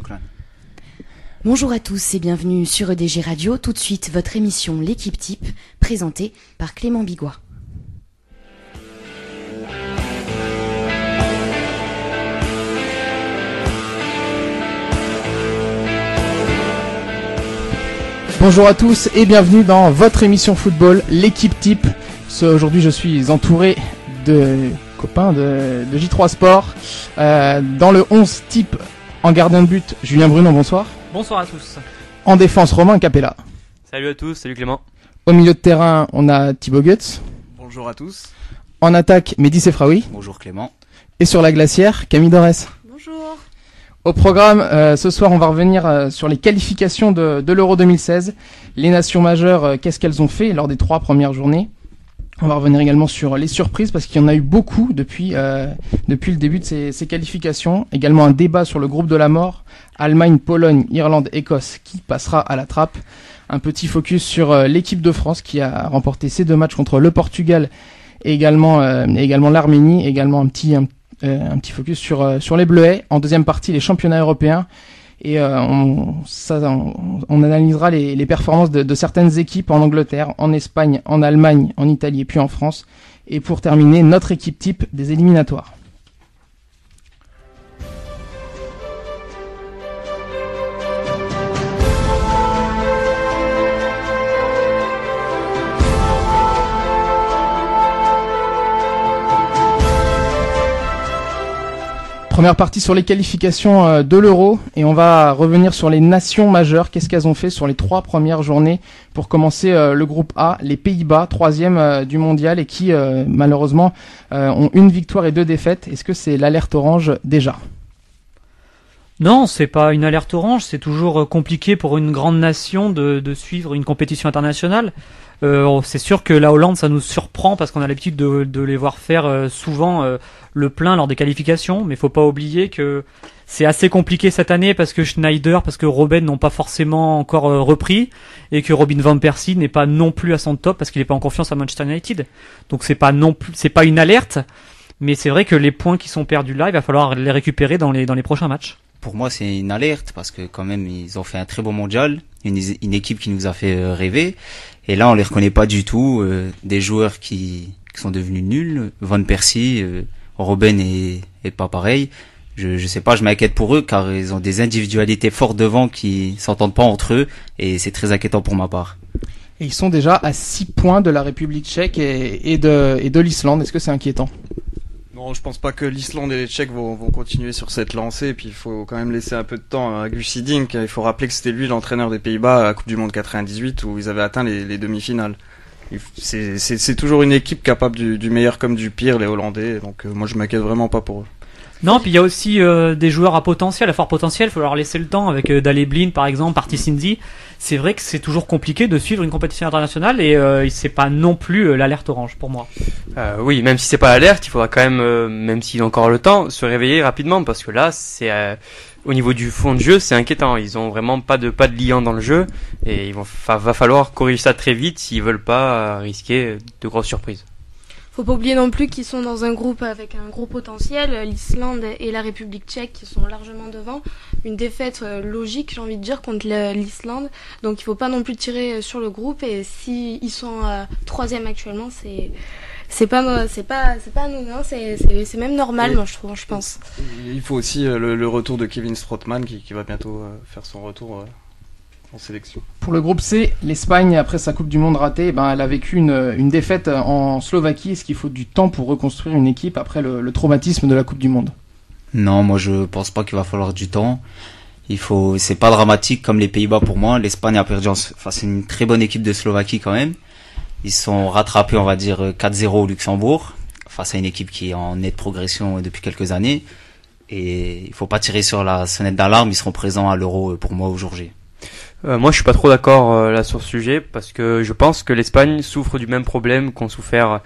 Shukran. Bonjour à tous et bienvenue sur EDG Radio. Tout de suite, votre émission L'équipe type, présentée par Clément Bigois. Bonjour à tous et bienvenue dans votre émission football, l'équipe type. Aujourd'hui, je suis entouré de copains de J3 Sport. Dans le 11 type, en gardien de but, Julien Brunon, bonsoir. Bonsoir à tous. En défense, Romain Capella. Salut à tous, salut Clément. Au milieu de terrain, on a Thibaut Goetz. Bonjour à tous. En attaque, Mehdi Sefraoui. Bonjour Clément. Et sur la glacière, Camille Dorès. Bonjour. Au programme, ce soir, on va revenir sur les qualifications de l'Euro 2016. Les nations majeures, qu'est-ce qu'elles ont fait lors des 3 premières journées. On va revenir également sur les surprises parce qu'il y en a eu beaucoup depuis le début de ces qualifications. Également un débat sur le groupe de la mort. Allemagne, Pologne, Irlande, Écosse, qui passera à la trappe. Un petit focus sur l'équipe de France qui a remporté ses 2 matchs contre le Portugal et également l'Arménie. Également un petit focus sur les Bleuets. En deuxième partie, les championnats européens. Et on analysera les performances de certaines équipes en Angleterre, en Espagne, en Allemagne, en Italie et puis en France. Et pour terminer, notre équipe type des éliminatoires. Première partie sur les qualifications de l'Euro et on va revenir sur les nations majeures. Qu'est-ce qu'elles ont fait sur les 3 premières journées? Pour commencer, le groupe A, les Pays-Bas, 3e du mondial et qui malheureusement ont 1 victoire et 2 défaites. Est-ce que c'est l'alerte orange déjà? Non, c'est pas une alerte orange, c'est toujours compliqué pour une grande nation de suivre une compétition internationale. C'est sûr que la Hollande, ça nous surprend parce qu'on a l'habitude de les voir faire souvent le plein lors des qualifications, mais faut pas oublier que c'est assez compliqué cette année parce que Schneider, parce que Robben n'ont pas forcément encore repris et que Robin van Persie n'est pas non plus à son top parce qu'il est pas en confiance à Manchester United. Donc c'est pas une alerte, mais c'est vrai que les points qui sont perdus là, il va falloir les récupérer dans les prochains matchs. Pour moi, c'est une alerte parce que quand même, ils ont fait un très beau mondial, une équipe qui nous a fait rêver. Et là, on les reconnaît pas du tout. Des joueurs qui sont devenus nuls. Van Persie, Robben est pas pareil. Je sais pas, je m'inquiète pour eux car ils ont des individualités fortes devant qui s'entendent pas entre eux et c'est très inquiétant pour ma part. Et ils sont déjà à 6 points de la République tchèque et de l'Islande. Est-ce que c'est inquiétant? Non, je pense pas que l'Islande et les Tchèques vont continuer sur cette lancée. Et puis il faut quand même laisser un peu de temps à Guus Hiddink. Il faut rappeler que c'était lui l'entraîneur des Pays-Bas à la Coupe du Monde 98 où ils avaient atteint les demi-finales. C'est toujours une équipe capable du meilleur comme du pire, les Hollandais. Donc moi je m'inquiète vraiment pas pour eux. Non, puis il y a aussi des joueurs à fort potentiel, il faut leur laisser le temps avec Daley Blind par exemple, Partey. C'est vrai que c'est toujours compliqué de suivre une compétition internationale et c'est pas non plus l'alerte orange pour moi. Oui, même si c'est pas l'alerte, il faudra quand même, même s'il a encore le temps, se réveiller rapidement parce que là, c'est au niveau du fond de jeu, c'est inquiétant. Ils ont vraiment pas de liant dans le jeu et va falloir corriger ça très vite s'ils veulent pas risquer de grosses surprises. Faut pas oublier non plus qu'ils sont dans un groupe avec un gros potentiel, l'Islande et la République tchèque qui sont largement devant. Une défaite logique, j'ai envie de dire, contre l'Islande. Donc il faut pas non plus tirer sur le groupe et si ils sont 3e actuellement, c'est pas anodin, c'est même normal, moi je pense. Il faut aussi le retour de Kevin Strootman qui va bientôt faire son retour en sélection. Pour le groupe C, l'Espagne, après sa Coupe du Monde ratée, elle a vécu une défaite en Slovaquie. Est-ce qu'il faut du temps pour reconstruire une équipe après le traumatisme de la Coupe du Monde? Non, moi je pense pas qu'il va falloir du temps. C'est pas dramatique comme les Pays-Bas pour moi. L'Espagne a perdu, c'est une très bonne équipe de Slovaquie quand même. Ils sont rattrapés, on va dire, 4-0 au Luxembourg, face à une équipe qui est en nette progression depuis quelques années. Et il faut pas tirer sur la sonnette d'alarme, ils seront présents à l'Euro pour moi au jour J. Moi, je suis pas trop d'accord là sur ce sujet parce que je pense que l'Espagne souffre du même problème qu'ont souffert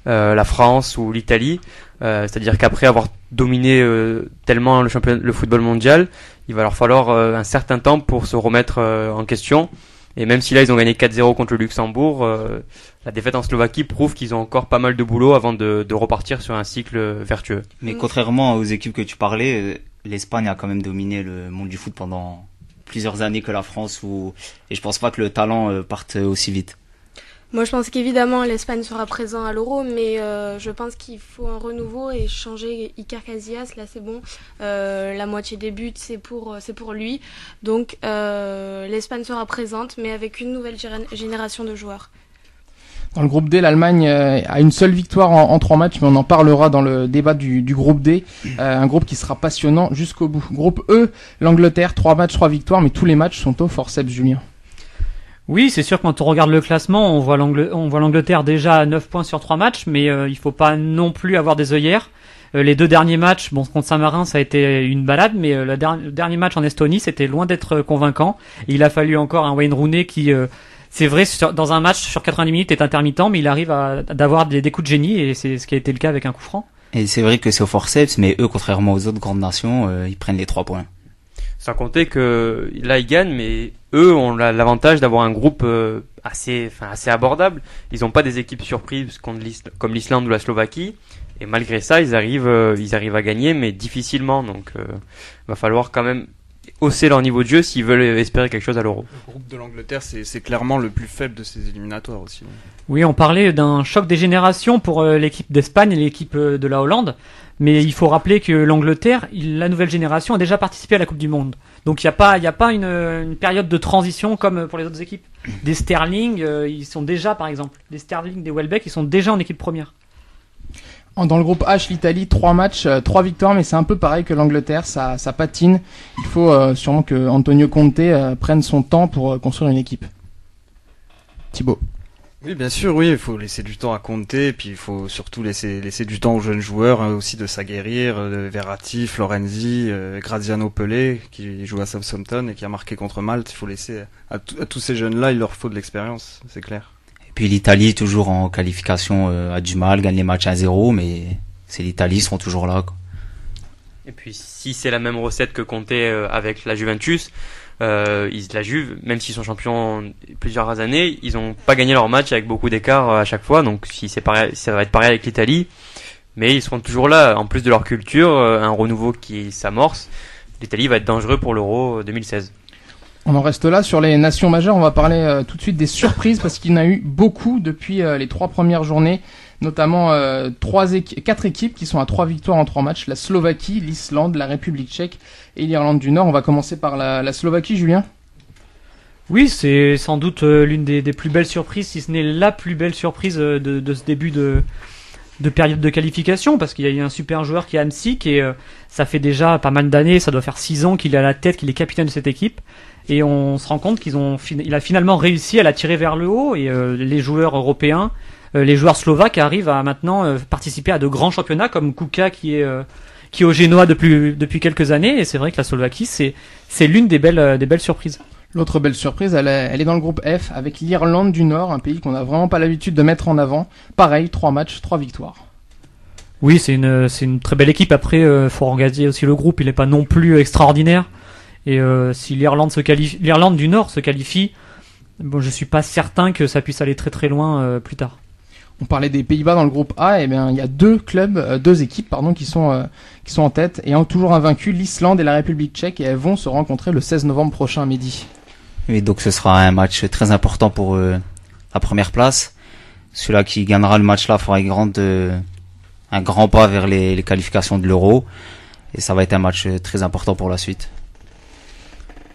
la France ou l'Italie, c'est-à-dire qu'après avoir dominé tellement le football mondial, il va leur falloir un certain temps pour se remettre en question. Et même si là ils ont gagné 4-0 contre le Luxembourg, la défaite en Slovaquie prouve qu'ils ont encore pas mal de boulot avant de repartir sur un cycle vertueux. Mais contrairement aux équipes que tu parlais, l'Espagne a quand même dominé le monde du foot pendant plusieurs années que la France, et je pense pas que le talent parte aussi vite. Moi, je pense qu'évidemment, l'Espagne sera présent à l'Euro, mais je pense qu'il faut un renouveau et changer Iker Casillas. Là, c'est bon. La moitié des buts, c'est pour lui. Donc, l'Espagne sera présente, mais avec une nouvelle génération de joueurs. Dans le groupe D, l'Allemagne a une seule victoire en 3 matchs, mais on en parlera dans le débat du groupe D. Un groupe qui sera passionnant jusqu'au bout. Groupe E, l'Angleterre, 3 matchs, 3 victoires, mais tous les matchs sont au forceps, Julien. Oui, c'est sûr que quand on regarde le classement, on voit l'Angleterre déjà à 9 points sur 3 matchs, mais il faut pas non plus avoir des œillères. Les 2 derniers matchs, contre Saint-Marin, ça a été une balade, mais le dernier match en Estonie, c'était loin d'être convaincant. Et il a fallu encore un Wayne Rooney qui... c'est vrai, dans un match sur 90 minutes est intermittent, mais il arrive d'avoir des coups de génie, et c'est ce qui a été le cas avec un coup franc. Et c'est vrai que c'est au forceps, mais eux, contrairement aux autres grandes nations, ils prennent les 3 points. Sans compter que là ils gagnent, mais eux ont l'avantage d'avoir un groupe assez abordable. Ils n'ont pas des équipes surprises comme l'Islande ou la Slovaquie, et malgré ça ils arrivent à gagner, mais difficilement. Donc va falloir quand même hausser leur niveau de jeu s'ils veulent espérer quelque chose à l'Euro. Le groupe de l'Angleterre, c'est clairement le plus faible de ces éliminatoires aussi. Oui, on parlait d'un choc des générations pour l'équipe d'Espagne et l'équipe de la Hollande, mais il faut rappeler que l'Angleterre, la nouvelle génération, a déjà participé à la Coupe du Monde. Donc il n'y a pas une période de transition comme pour les autres équipes. Des Sterling, ils sont déjà, par exemple, des Sterling, des Welbeck, ils sont déjà en équipe première. Dans le groupe H, l'Italie, 3 matchs, 3 victoires, mais c'est un peu pareil que l'Angleterre, ça patine. Il faut sûrement que Antonio Conte prenne son temps pour construire une équipe. Thibaut. Oui, bien sûr, oui, il faut laisser du temps à Conte, et puis il faut surtout laisser du temps aux jeunes joueurs aussi de s'aguerrir, Verratti, Florenzi, Graziano Pelé, qui joue à Southampton et qui a marqué contre Malte. Il faut laisser à tous ces jeunes-là, il leur faut de l'expérience, c'est clair. Et puis l'Italie, toujours en qualification, a du mal, gagne les matchs 1-0, mais c'est l'Italie, ils seront toujours là, quoi. Et puis si c'est la même recette que Conte avec la Juventus, la Juve, même s'ils sont champions plusieurs années, ils n'ont pas gagné leur match avec beaucoup d'écart à chaque fois. Donc si c'est pareil, ça va être pareil avec l'Italie, mais ils seront toujours là. En plus de leur culture, un renouveau qui s'amorce, l'Italie va être dangereux pour l'Euro 2016. On en reste là sur les nations majeures. On va parler tout de suite des surprises parce qu'il y en a eu beaucoup depuis les 3 premières journées, notamment 4 équipes qui sont à 3 victoires en 3 matchs: la Slovaquie, l'Islande, la République tchèque et l'Irlande du Nord. On va commencer par la Slovaquie, Julien. Oui, c'est sans doute l'une des plus belles surprises, si ce n'est la plus belle surprise de ce début de période de qualification, parce qu'il y a un super joueur qui est Hamsik, et ça fait déjà pas mal d'années, ça doit faire 6 ans qu'il est à la tête, qu'il est capitaine de cette équipe, et on se rend compte il a finalement réussi à la tirer vers le haut, et les joueurs européens, les joueurs slovaques arrivent à maintenant participer à de grands championnats comme Kuka qui est au Genoa depuis quelques années, et c'est vrai que la Slovaquie c'est l'une des belles surprises. L'autre belle surprise, elle est dans le groupe F avec l'Irlande du Nord, un pays qu'on n'a vraiment pas l'habitude de mettre en avant. Pareil, 3 matchs, 3 victoires. Oui, c'est une très belle équipe. Après, faut regarder aussi le groupe, il n'est pas non plus extraordinaire. Et si l'Irlande du Nord se qualifie, bon, je suis pas certain que ça puisse aller très très loin plus tard. On parlait des Pays-Bas dans le groupe A, et bien il y a 2 équipes qui sont en tête et toujours invaincus, l'Islande et la République tchèque, et elles vont se rencontrer le 16 novembre prochain à midi. Et donc ce sera un match très important pour la première place. Celui-là qui gagnera le match-là fera un grand pas vers les qualifications de l'Euro, et ça va être un match très important pour la suite.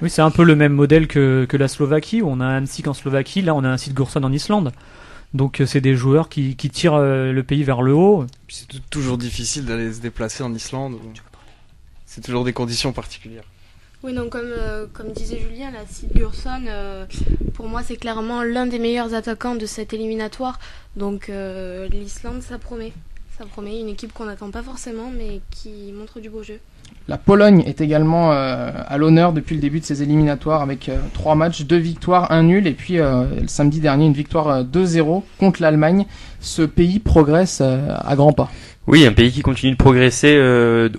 Oui, c'est un peu le même modèle que la Slovaquie, où on a un Hamsik en Slovaquie, là on a un Sigurdsson en Islande. Donc c'est des joueurs qui tirent le pays vers le haut. Puis c'est toujours difficile d'aller se déplacer en Islande. C'est toujours des conditions particulières. Oui, donc comme disait Julien, la Sigurdsson, pour moi c'est clairement l'un des meilleurs attaquants de cette éliminatoire. Donc l'Islande, ça promet. Ça promet une équipe qu'on n'attend pas forcément, mais qui montre du beau jeu. La Pologne est également à l'honneur depuis le début de ces éliminatoires avec 3 matchs, 2 victoires, 1 nul, et puis le samedi dernier une victoire 2-0 contre l'Allemagne. Ce pays progresse à grands pas. Oui, un pays qui continue de progresser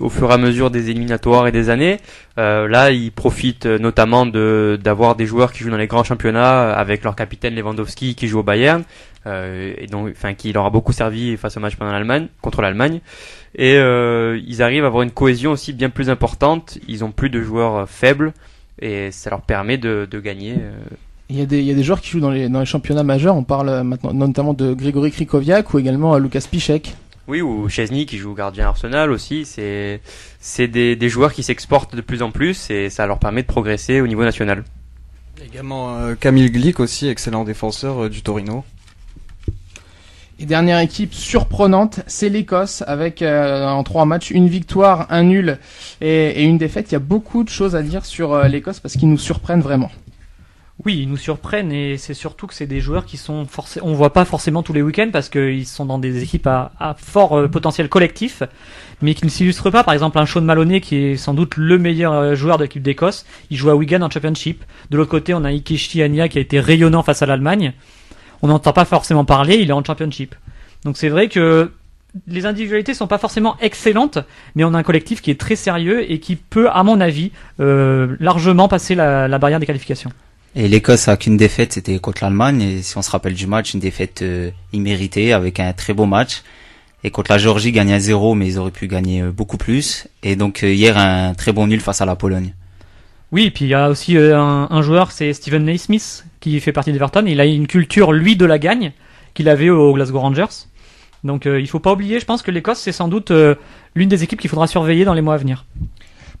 au fur et à mesure des éliminatoires et des années. Là, il profite notamment d'avoir des joueurs qui jouent dans les grands championnats, avec leur capitaine Lewandowski qui joue au Bayern, et donc, enfin, qui leur a beaucoup servi face au match contre l'Allemagne. Et ils arrivent à avoir une cohésion aussi bien plus importante. Ils ont plus de joueurs faibles et ça leur permet de gagner. Il y a des joueurs qui jouent dans les championnats majeurs. On parle maintenant notamment de Grégory Krychowiak ou également Lukas Piszczek. Oui, ou Szczesny qui joue gardien Arsenal aussi. C'est des joueurs qui s'exportent de plus en plus et ça leur permet de progresser au niveau national. Également Kamil Glik aussi, excellent défenseur du Torino. Et dernière équipe surprenante, c'est l'Écosse avec en 3 matchs, une victoire, un nul et une défaite. Il y a beaucoup de choses à dire sur l'Écosse parce qu'ils nous surprennent vraiment. Oui, ils nous surprennent et c'est surtout que c'est des joueurs qui sont on voit pas forcément tous les week-ends parce qu'ils sont dans des équipes à fort potentiel collectif, mais qui ne s'illustrent pas. Par exemple, un Sean Maloney qui est sans doute le meilleur joueur de l'équipe d'Écosse, il joue à Wigan en Championship. De l'autre côté, on a Ikechi Anya qui a été rayonnant face à l'Allemagne. On n'entend pas forcément parler, il est en Championship. Donc c'est vrai que les individualités sont pas forcément excellentes, mais on a un collectif qui est très sérieux et qui peut, à mon avis, largement passer la barrière des qualifications. Et l'Écosse a qu'une défaite, c'était contre l'Allemagne. Et si on se rappelle du match, une défaite imméritée avec un très beau match. Et contre la Géorgie, gagne 1-0, mais ils auraient pu gagner beaucoup plus. Et donc hier, un très bon nul face à la Pologne. Oui, et puis il y a aussi un joueur, c'est Steven Naismith, qui fait partie d'Everton. Il a une culture, lui, de la gagne, qu'il avait aux Glasgow Rangers. Donc il faut pas oublier, je pense que l'Écosse, c'est sans doute l'une des équipes qu'il faudra surveiller dans les mois à venir.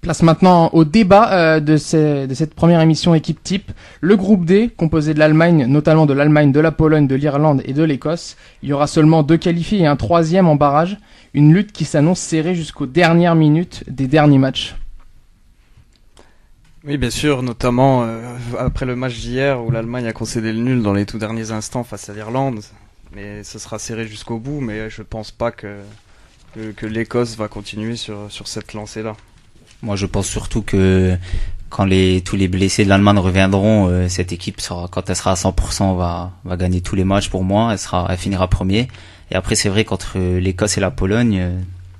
Place maintenant au débat de cette première émission équipe type. Le groupe D, composé de l'Allemagne, notamment de l'Allemagne, de la Pologne, de l'Irlande et de l'Écosse. Il y aura seulement 2 qualifiés et un 3e en barrage. Une lutte qui s'annonce serrée jusqu'aux dernières minutes des derniers matchs. Oui, bien sûr, notamment après le match d'hier où l'Allemagne a concédé le nul dans les tout derniers instants face à l'Irlande. Mais ce sera serré jusqu'au bout, mais je pense pas que l'Écosse va continuer sur cette lancée-là. Moi, je pense surtout que quand tous les blessés de l'Allemagne reviendront, cette équipe quand elle sera à 100%, va gagner tous les matchs pour moi. Elle finira premier. Et après, c'est vrai qu'entre l'Écosse et la Pologne,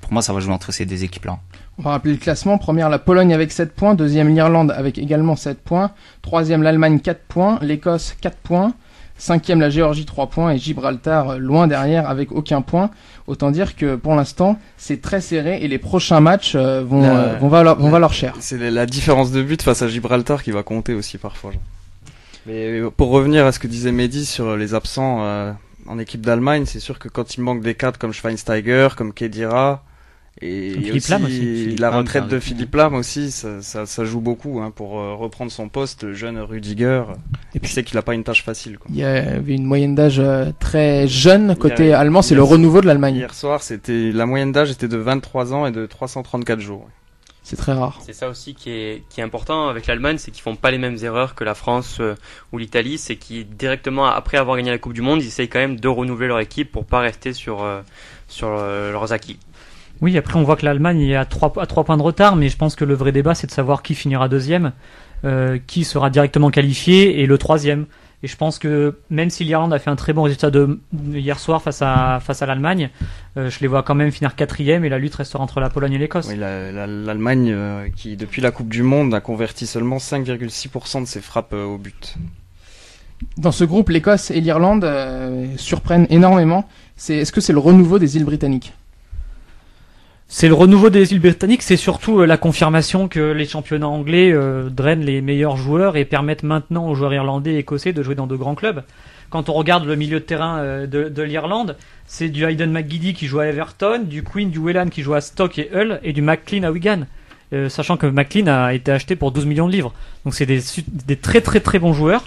pour moi, ça va jouer entre ces deux équipes-là. On va rappeler le classement. Première, la Pologne avec 7 points. Deuxième, l'Irlande avec également 7 points. Troisième, l'Allemagne 4 points. L'Écosse 4 points. Cinquième, la Géorgie 3 points et Gibraltar loin derrière avec aucun point. Autant dire que pour l'instant, c'est très serré et les prochains matchs vont valoir cher. C'est la différence de but face à Gibraltar qui va compter aussi parfois. Mais pour revenir à ce que disait Mehdi sur les absents en équipe d'Allemagne, c'est sûr que quand il manque des cadres comme Schweinsteiger, comme Khedira, et Philippe Lahm aussi. La retraite de Philippe Lahm aussi, ça joue beaucoup pour reprendre son poste, le jeune Rudiger. Et puis c'est qu'il a pas une tâche facile. Quoi. Il y avait une moyenne d'âge très jeune côté allemand, c'est le renouveau de l'Allemagne. Hier soir, la moyenne d'âge était de 23 ans et de 334 jours. C'est très rare. C'est ça aussi qui est important avec l'Allemagne, c'est qu'ils font pas les mêmes erreurs que la France ou l'Italie, c'est qu'ils directement après avoir gagné la Coupe du Monde, ils essayent quand même de renouveler leur équipe pour pas rester sur leurs acquis. Oui, après on voit que l'Allemagne est à 3 points de retard, mais je pense que le vrai débat c'est de savoir qui finira deuxième, qui sera directement qualifié et le troisième. Et je pense que même si l'Irlande a fait un très bon résultat hier soir face à l'Allemagne, je les vois quand même finir 4e et la lutte restera entre la Pologne et l'Écosse. Oui, l'Allemagne qui depuis la Coupe du Monde a converti seulement 5,6% de ses frappes au but. Dans ce groupe, l'Écosse et l'Irlande surprennent énormément. Est-ce que c'est le renouveau des îles britanniques ? C'est le renouveau des îles britanniques, c'est surtout la confirmation que les championnats anglais drainent les meilleurs joueurs et permettent maintenant aux joueurs irlandais et écossais de jouer dans de grands clubs. Quand on regarde le milieu de terrain de l'Irlande, c'est du Aiden McGeady qui joue à Everton, du Quinn, du Whelan qui joue à Stoke et Hull, et du McLean à Wigan. Sachant que McLean a été acheté pour 12 millions de livres. Donc c'est des très très très bons joueurs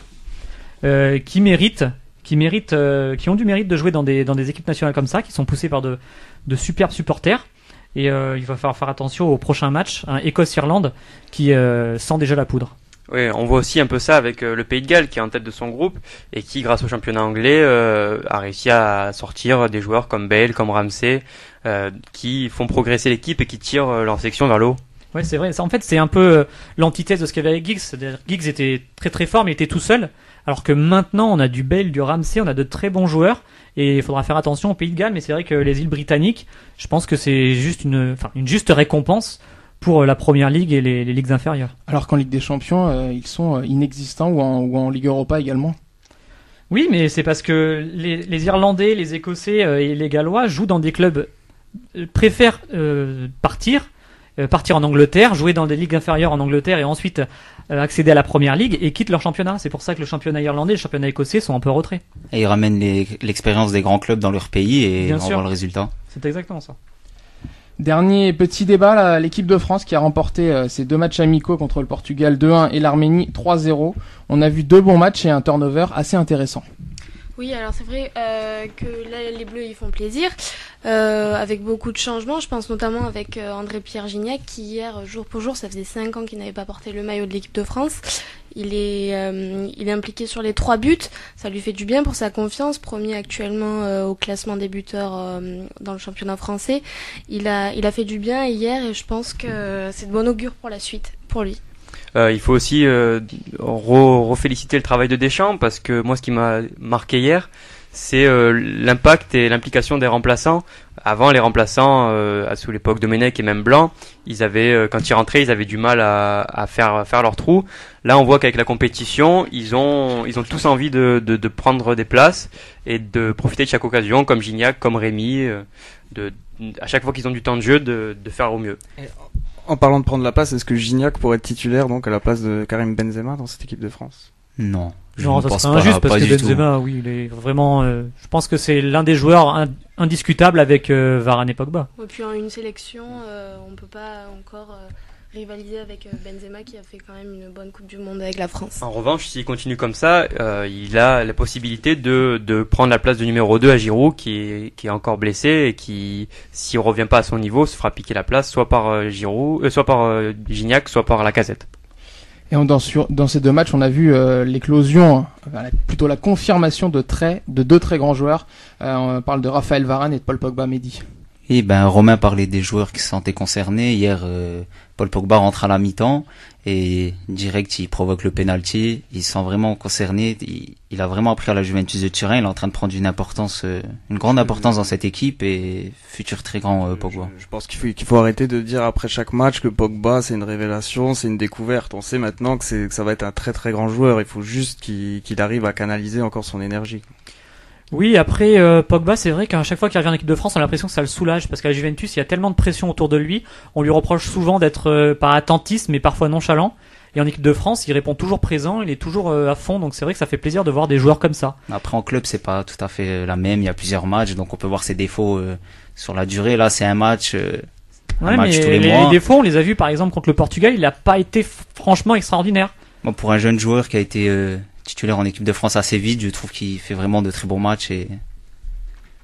qui ont du mérite de jouer dans des équipes nationales comme ça, qui sont poussés par de superbes supporters. Et il va falloir faire attention au prochain match, Écosse-Irlande, qui sent déjà la poudre. Oui, on voit aussi un peu ça avec le Pays de Galles qui est en tête de son groupe et qui, grâce au championnat anglais, a réussi à sortir des joueurs comme Bale, comme Ramsey, qui font progresser l'équipe et qui tirent leur section vers le haut. Ouais, c'est vrai. Ça, en fait, c'est un peu l'antithèse de ce qu'il y avait avec Giggs. C'est-à-dire que Giggs était très très fort, mais il était tout seul. Alors que maintenant, on a du Bale, du Ramsey, on a de très bons joueurs. Et il faudra faire attention au Pays de Galles. Mais c'est vrai que les îles britanniques, je pense que c'est juste une juste récompense pour la Première Ligue et les ligues inférieures. Alors qu'en Ligue des Champions, ils sont inexistants ou en Ligue Europa également. Oui, mais c'est parce que les Irlandais, les Écossais et les Gallois jouent dans des clubs, préfèrent partir en Angleterre, jouer dans des ligues inférieures en Angleterre et ensuite accéder à la Première Ligue et quittent leur championnat. C'est pour ça que le championnat irlandais et le championnat écossais sont un peu en retrait. Et ils ramènent l'expérience des grands clubs dans leur pays et Bien on sûr. voit le résultat. C'est exactement ça. Dernier petit débat, là, l'équipe de France qui a remporté ses 2 matchs amicaux contre le Portugal 2-1 et l'Arménie 3-0. On a vu 2 bons matchs et un turnover assez intéressant. Oui, alors c'est vrai que là, les Bleus, ils font plaisir, avec beaucoup de changements. Je pense notamment avec André-Pierre Gignac, qui hier, jour pour jour, ça faisait 5 ans qu'il n'avait pas porté le maillot de l'équipe de France. Il est impliqué sur les 3 buts. Ça lui fait du bien pour sa confiance. Premier actuellement au classement des buteurs dans le championnat français. Il a fait du bien hier et je pense que c'est de bon augure pour la suite, pour lui. Il faut aussi reféliciter le travail de Deschamps parce que moi ce qui m'a marqué hier c'est l'impact et l'implication des remplaçants. Avant les remplaçants sous l'époque Domenech et même Blanc, ils avaient quand ils rentraient ils avaient du mal à faire leur trou. Là on voit qu'avec la compétition ils ont tous envie de prendre des places et de profiter de chaque occasion comme Gignac, comme Rémy, à chaque fois qu'ils ont du temps de jeu de faire au mieux. En parlant de prendre la place, est-ce que Gignac pourrait être titulaire donc à la place de Karim Benzema dans cette équipe de France? Non. Non, Je ça pense serait pas, injuste parce pas que du tout. Benzema, oui, il est vraiment. Je pense que c'est l'un des joueurs indiscutables avec Varane et Pogba. Et puis en une sélection, on peut pas encore rivaliser avec Benzema qui a fait quand même une bonne Coupe du Monde avec la France. En revanche, s'il continue comme ça, il a la possibilité de prendre la place de numéro 2 à Giroud qui est encore blessé et qui, s'il revient pas à son niveau, se fera piquer la place soit par Giroud, soit par Gignac, soit par Lacazette. Et dans ces 2 matchs, on a vu l'éclosion, plutôt la confirmation de 2 très grands joueurs. On parle de Raphaël Varane et de Paul Pogba. Mehdi. Et Romain parlait des joueurs qui se sentaient concernés. Hier, Paul Pogba rentre à la mi-temps et direct il provoque le penalty. Il se sent vraiment concerné. Il a vraiment appris à la Juventus de Turin. Il est en train de prendre une grande importance dans cette équipe et futur très grand Pogba. Je pense qu'il faut arrêter de dire après chaque match que Pogba c'est une révélation, c'est une découverte. On sait maintenant que ça va être un très très grand joueur. Il faut juste qu'il arrive à canaliser encore son énergie. Oui, après Pogba, c'est vrai qu'à chaque fois qu'il revient en équipe de France, on a l'impression que ça le soulage parce qu'à la Juventus, il y a tellement de pression autour de lui. On lui reproche souvent d'être pas attentiste, mais parfois nonchalant. Et en équipe de France, il répond toujours présent, il est toujours à fond. Donc c'est vrai que ça fait plaisir de voir des joueurs comme ça. Après en club, c'est pas tout à fait la même. Il y a plusieurs matchs, donc on peut voir ses défauts sur la durée. Là, c'est un match. Ouais, match mais tous les mois. les défauts, on les a vus par exemple contre le Portugal. Il a pas été franchement extraordinaire. Bon, pour un jeune joueur qui a été titulaire en équipe de France assez vite, je trouve qu'il fait vraiment de très bons matchs et.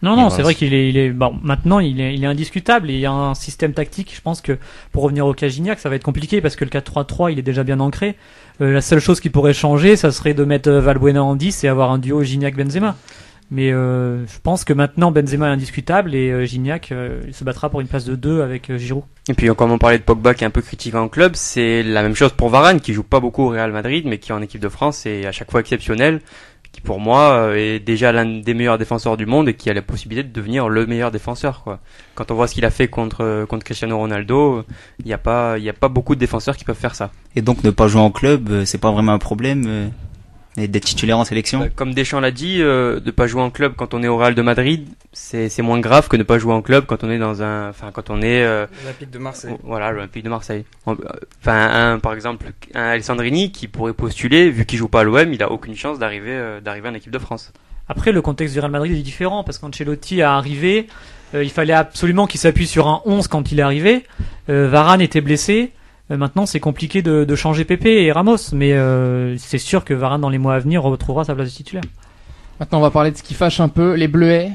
Non, c'est vrai qu'il est bon, maintenant il est indiscutable et il y a un système tactique, je pense que pour revenir au cas Gignac, ça va être compliqué parce que le 4-3-3, il est déjà bien ancré. La seule chose qui pourrait changer, ça serait de mettre Valbuena en 10 et avoir un duo Gignac-Benzema. Mais je pense que maintenant Benzema est indiscutable et Gignac il se battra pour une place de 2 avec Giroud. Et puis comme on parlait de Pogba qui est un peu critiqué en club, c'est la même chose pour Varane qui joue pas beaucoup au Real Madrid mais qui en équipe de France est à chaque fois exceptionnel, qui pour moi est déjà l'un des meilleurs défenseurs du monde et qui a la possibilité de devenir le meilleur défenseur quoi. Quand on voit ce qu'il a fait contre Cristiano Ronaldo, il y a pas beaucoup de défenseurs qui peuvent faire ça. Et donc ne pas jouer en club, c'est pas vraiment un problème et d'être titulaire en sélection. Comme Deschamps l'a dit, de pas jouer en club quand on est au Real de Madrid, c'est moins grave que ne pas jouer en club quand on est quand on est L'Olympique de Marseille. Voilà, l'Olympique de Marseille. Par exemple, un Alessandrini qui pourrait postuler, vu qu'il joue pas à l'OM, il a aucune chance d'arriver en équipe de France. Après, le contexte du Real Madrid est différent parce qu'Ancelotti est arrivé, il fallait absolument qu'il s'appuie sur un 11 quand il est arrivé. Varane était blessé. Maintenant, c'est compliqué de changer Pepe et Ramos, mais c'est sûr que Varane, dans les mois à venir, retrouvera sa place de titulaire. Maintenant, on va parler de ce qui fâche un peu. Les Bleuets,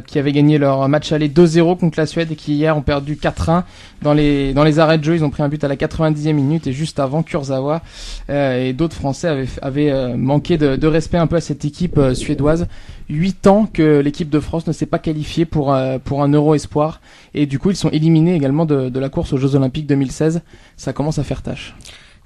qui avaient gagné leur match aller 2-0 contre la Suède et qui hier ont perdu 4-1 dans les arrêts de jeu. Ils ont pris un but à la 90e minute et juste avant, Kurzawa et d'autres Français avaient manqué de respect un peu à cette équipe suédoise. 8 ans que l'équipe de France ne s'est pas qualifiée pour un Euro Espoir et du coup, ils sont éliminés également de la course aux Jeux Olympiques 2016. Ça commence à faire tâche.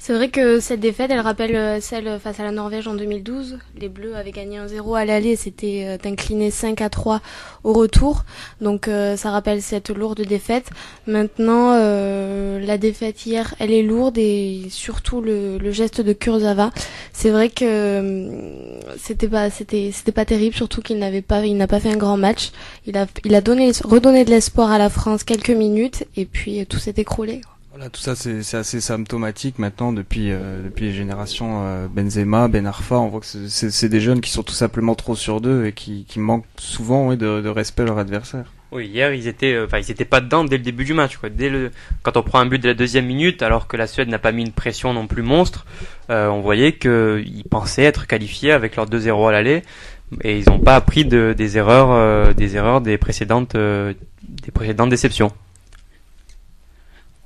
C'est vrai que cette défaite, elle rappelle celle face à la Norvège en 2012. Les Bleus avaient gagné 1-0 à l'aller, c'était incliné 5-3 au retour. Donc ça rappelle cette lourde défaite. Maintenant, la défaite hier, elle est lourde et surtout le geste de Kurzawa. C'est vrai que c'était pas terrible, surtout il n'a pas fait un grand match. Il a redonné de l'espoir à la France quelques minutes et puis tout s'est écroulé. Voilà, tout ça c'est assez symptomatique maintenant depuis les générations Benzema, Ben Arfa. On voit que c'est des jeunes qui sont tout simplement trop sûrs d'eux et qui manquent souvent de respect à leur adversaire. Oui, hier ils étaient pas dedans dès le début du match, quoi. Quand on prend un but de la 2e minute, alors que la Suède n'a pas mis une pression non plus monstre, on voyait qu'ils pensaient être qualifiés avec leur 2-0 à l'aller et ils n'ont pas appris des erreurs des précédentes déceptions.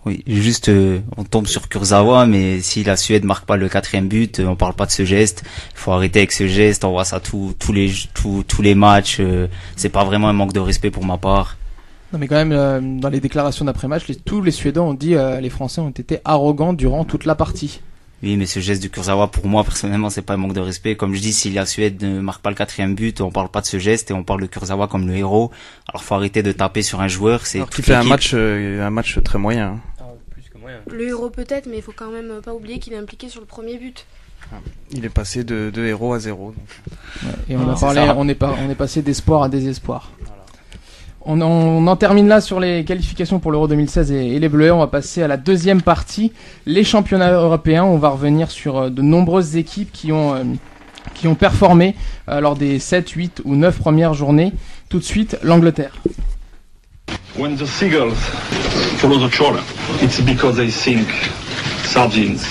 Oui, juste on tombe sur Kurzawa, mais si la Suède marque pas le 4e but, on parle pas de ce geste. Il faut arrêter avec ce geste. On voit ça tous les matchs. C'est pas vraiment un manque de respect pour ma part. Non, mais quand même, dans les déclarations d'après-match, tous les Suédois ont dit les Français ont été arrogants durant toute la partie. Oui, mais ce geste de Kurzawa, pour moi, personnellement, c'est pas un manque de respect. Comme je dis, si la Suède ne marque pas le 4e but, on parle pas de ce geste et on parle de Kurzawa comme le héros. Alors, faut arrêter de taper sur un joueur. C'est alors qu'il fait un match très moyen. Le héros peut-être, mais il faut quand même pas oublier qu'il est impliqué sur le premier but. Il est passé de héros à 0. Donc. Ouais, et on est passé d'espoir à désespoir. Voilà. On en termine là sur les qualifications pour l'Euro 2016 et les Bleus. On va passer à la deuxième partie, les championnats européens. On va revenir sur de nombreuses équipes qui ont performé lors des 7, 8 ou 9 premières journées. Tout de suite, l'Angleterre. When the seagulls follow the trawler, it's because they think sardines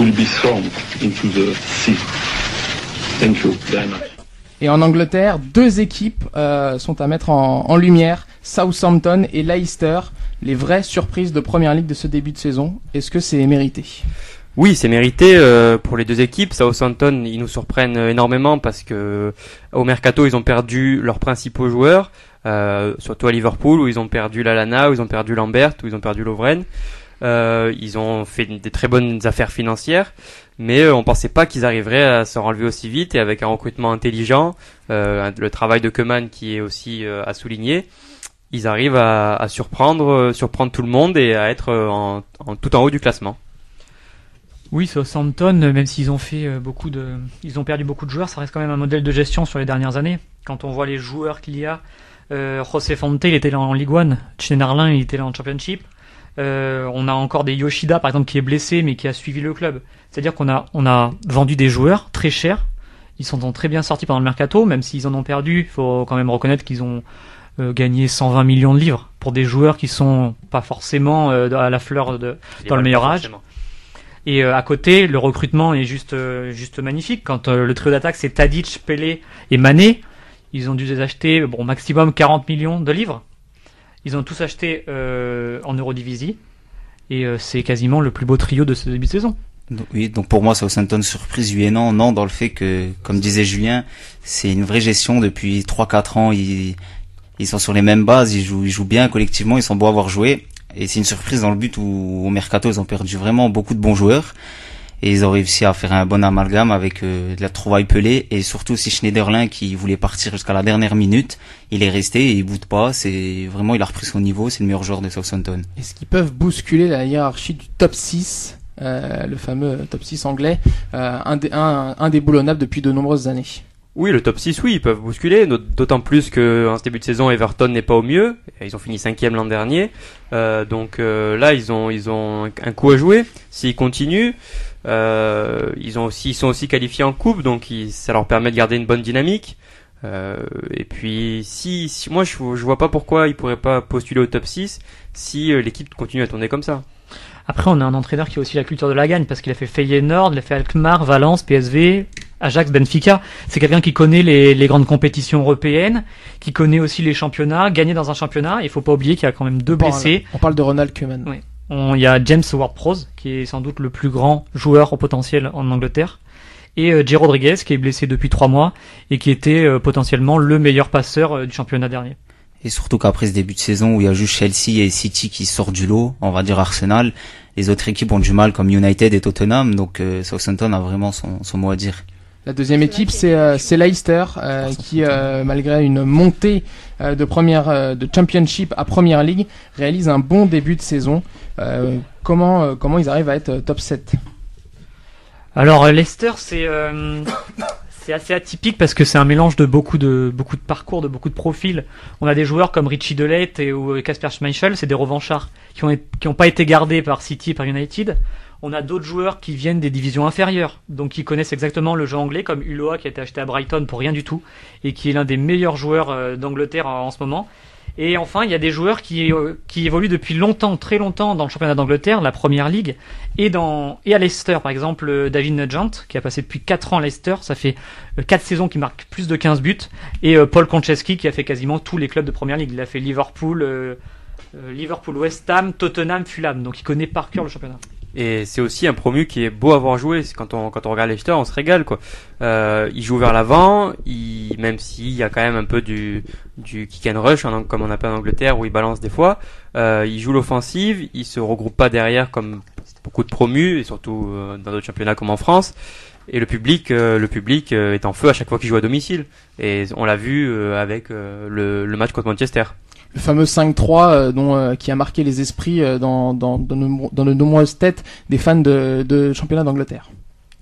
will be thrown into the sea. Thank you very much. Et en Angleterre, 2 équipes sont à mettre en lumière, Southampton et Leicester, les vraies surprises de Première Ligue de ce début de saison. Est-ce que c'est mérité ? Oui, c'est mérité pour les deux équipes. Southampton, ils nous surprennent énormément parce que au mercato, ils ont perdu leurs principaux joueurs, surtout à Liverpool où ils ont perdu Lallana, où ils ont perdu Lambert, où ils ont perdu Lovren. Ils ont fait des très bonnes affaires financières, mais on pensait pas qu'ils arriveraient à se relever aussi vite et avec un recrutement intelligent, le travail de Koeman qui est aussi à souligner. Ils arrivent à surprendre tout le monde et à être tout en haut du classement. Oui, Southampton, même s'ils ont ils ont perdu beaucoup de joueurs, ça reste quand même un modèle de gestion sur les dernières années. Quand on voit les joueurs qu'il y a, José Fonte, il était là en Ligue 1, Schneiderlin, il était là en Championship. On a encore des Yoshida, par exemple, qui est blessé, mais qui a suivi le club. C'est-à-dire qu'on a vendu des joueurs très chers. Ils sont très bien sortis pendant le mercato, même s'ils en ont perdu. Il faut quand même reconnaître qu'ils ont gagné 120 millions de livres pour des joueurs qui sont pas forcément à la fleur dans le meilleur âge. Et à côté, le recrutement est juste magnifique. Quand le trio d'attaque c'est Tadic, Pelé et Mané, ils ont dû les acheter maximum 40 millions de livres. Ils ont tous acheté en Eurodivisie et c'est quasiment le plus beau trio de ce début de saison. Donc pour moi, Southampton, surprise oui et non. Non, dans le fait que, comme disait Julien, c'est une vraie gestion depuis 3-4 ans. Ils sont sur les mêmes bases, ils jouent bien collectivement, ils sont beaux à avoir joué. Et c'est une surprise dans le but où au mercato ils ont perdu vraiment beaucoup de bons joueurs et ils ont réussi à faire un bon amalgame avec de la trouvaille Pelé et surtout aussi Schneiderlin qui voulait partir jusqu'à la dernière minute. Il est resté et il boude pas. C'est vraiment, il a repris son niveau. C'est le meilleur joueur de Southampton. Est-ce qu'ils peuvent bousculer la hiérarchie du top 6, le fameux top 6 anglais, indéboulonnable depuis de nombreuses années? Oui, le top 6, oui, ils peuvent bousculer, d'autant plus qu'en ce début de saison, Everton n'est pas au mieux. Ils ont fini 5e l'an dernier. Donc là, ils ont un coup à jouer. S'ils continuent, ils sont aussi qualifiés en coupe, donc ça leur permet de garder une bonne dynamique. Et puis, si moi, je vois pas pourquoi ils pourraient pas postuler au top 6 si l'équipe continue à tourner comme ça. Après, on a un entraîneur qui a aussi la culture de la gagne parce qu'il a fait Feyenoord, il a fait Alkmaar, Valence, PSV, Ajax, Benfica. C'est quelqu'un qui connaît les grandes compétitions européennes, qui connaît aussi les championnats, gagner dans un championnat. Il faut pas oublier qu'il y a quand même 2 blessés. On parle de Ronald Koeman. Oui. Il y a James Ward-Prowse, qui est sans doute le plus grand joueur au potentiel en Angleterre. Et Jay Rodriguez, qui est blessé depuis 3 mois et qui était potentiellement le meilleur passeur du championnat dernier. Et surtout qu'après ce début de saison où il y a juste Chelsea et City qui sortent du lot, on va dire Arsenal, les autres équipes ont du mal comme United et Tottenham, donc Southampton a vraiment son mot à dire. La deuxième équipe, c'est Leicester, qui malgré une montée de Championship à Premier League, réalise un bon début de saison. Comment ils arrivent à être top 7? Alors Leicester, c'est assez atypique parce que c'est un mélange de beaucoup de parcours, de beaucoup de profils. On a des joueurs comme Richie Delette ou Kasper Schmeichel, c'est des revanchards qui ont pas été gardés par City et par United. On a d'autres joueurs qui viennent des divisions inférieures, donc qui connaissent exactement le jeu anglais, comme Ulloa qui a été acheté à Brighton pour rien du tout et qui est l'un des meilleurs joueurs d'Angleterre en ce moment. Et enfin, il y a des joueurs qui évoluent depuis longtemps, très longtemps dans le championnat d'Angleterre, la Premier League, et à Leicester. Par exemple, David Nugent, qui a passé depuis 4 ans à Leicester, ça fait 4 saisons qu'il marque plus de 15 buts, et Paul Konchesky, qui a fait quasiment tous les clubs de Premier League. Il a fait Liverpool, West Ham, Tottenham, Fulham, donc il connaît par cœur le championnat. Et c'est aussi un promu qui est beau à voir jouer. Quand on regarde Leicester, on se régale, quoi. Il joue vers l'avant, même s'il y a quand même un peu du kick and rush, comme on appelle en Angleterre, où il balance des fois. Il joue l'offensive, il se regroupe pas derrière comme beaucoup de promus, et surtout dans d'autres championnats comme en France. Et le public est en feu à chaque fois qu'il joue à domicile. Et on l'a vu avec le match contre Manchester. Le fameux 5-3 qui a marqué les esprits dans de nombreuses têtes des fans de championnat d'Angleterre.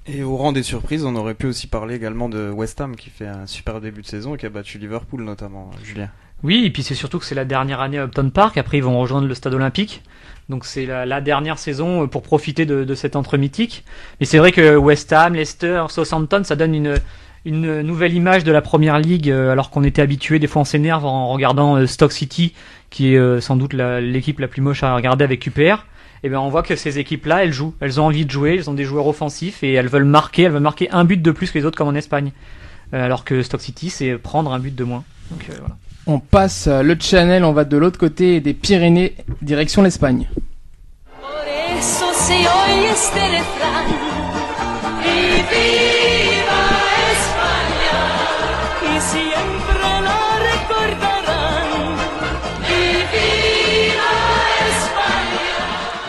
Et au rang des surprises, on aurait pu aussi parler également de West Ham qui fait un super début de saison et qui a battu Liverpool notamment, Julien. Oui, et puis c'est surtout que c'est la dernière année à Upton Park, après ils vont rejoindre le stade olympique. Donc c'est la dernière saison pour profiter de cet entre mythique. Mais c'est vrai que West Ham, Leicester, Southampton, ça donne une nouvelle image de la Première Ligue, alors qu'on était habitué, des fois on s'énerve en regardant Stoke City, qui est sans doute l'équipe la plus moche à regarder avec QPR. Et ben on voit que ces équipes-là, elles jouent, elles ont envie de jouer, elles ont des joueurs offensifs et elles veulent marquer un but de plus que les autres comme en Espagne. Alors que Stoke City, c'est prendre un but de moins. Donc voilà. On passe le Channel, on va de l'autre côté des Pyrénées, direction l'Espagne.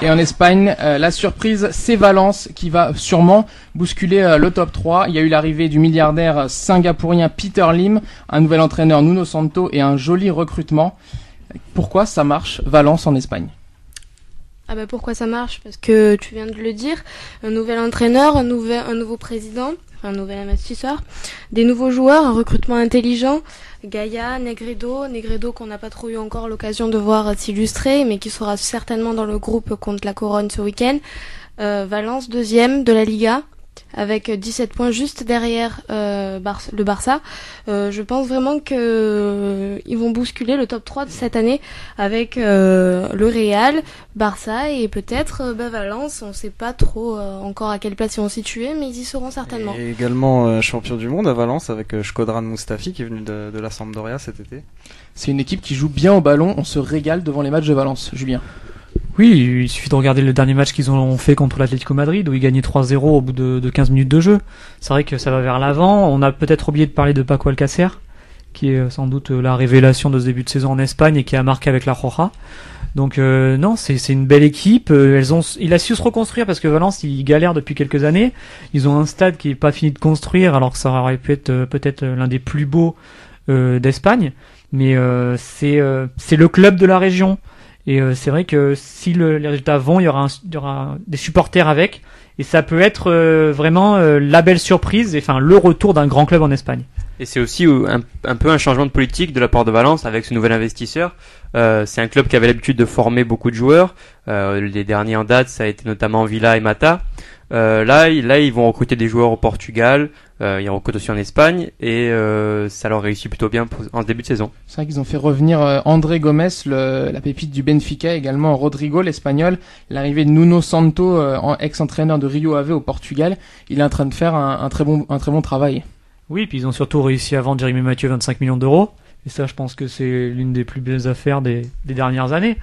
Et en Espagne, la surprise, c'est Valence qui va sûrement bousculer le top 3. Il y a eu l'arrivée du milliardaire singapourien Peter Lim, un nouvel entraîneur Nuno Santo et un joli recrutement. Pourquoi ça marche, Valence en Espagne ? Ah bah pourquoi ça marche ? Parce que tu viens de le dire, un nouvel entraîneur, un nouveau président, un nouvel investisseur, des nouveaux joueurs, un recrutement intelligent. Gaïa, Negredo qu'on n'a pas trop eu encore l'occasion de voir s'illustrer, mais qui sera certainement dans le groupe contre la Corogne ce week-end. Valence, 2e de la Liga, avec 17 points juste derrière le Barça. Je pense vraiment que ils vont bousculer le top 3 de cette année avec le Real, Barça et peut-être Valence. On ne sait pas trop encore à quelle place ils vont situer, mais ils y seront certainement. Et également champion du monde à Valence avec Shkodran Mustafi qui est venu de la Sampdoria cet été. C'est une équipe qui joue bien au ballon, on se régale devant les matchs de Valence, Julien. Oui, il suffit de regarder le dernier match qu'ils ont fait contre l'Atlético Madrid où ils gagnaient 3-0 au bout de 15 minutes de jeu. C'est vrai que ça va vers l'avant. On a peut-être oublié de parler de Paco Alcácer, qui est sans doute la révélation de ce début de saison en Espagne et qui a marqué avec la Roja. Donc non, c'est une belle équipe. Il a su se reconstruire parce que Valence, il galère depuis quelques années. Ils ont un stade qui est pas fini de construire alors que ça aurait pu être peut-être l'un des plus beaux d'Espagne. Mais c'est le club de la région. Et c'est vrai que si les résultats vont, il y aura des supporters avec, et ça peut être vraiment la belle surprise, et enfin le retour d'un grand club en Espagne. Et c'est aussi un peu un changement de politique de la part de Valence avec ce nouvel investisseur. C'est un club qui avait l'habitude de former beaucoup de joueurs. Les derniers en date, ça a été notamment Villa et Mata. Là, ils vont recruter des joueurs au Portugal, ils recrutent aussi en Espagne, et ça leur réussit plutôt bien en ce début de saison. C'est vrai qu'ils ont fait revenir André Gomes, la pépite du Benfica, également Rodrigo, l'Espagnol, l'arrivée de Nuno Santo, ex-entraîneur de Rio Ave au Portugal. Il est en train de faire un très bon travail. Oui, puis ils ont surtout réussi à vendre Jérémy Mathieu 25 millions d'euros. Et ça, je pense que c'est l'une des plus belles affaires des dernières années.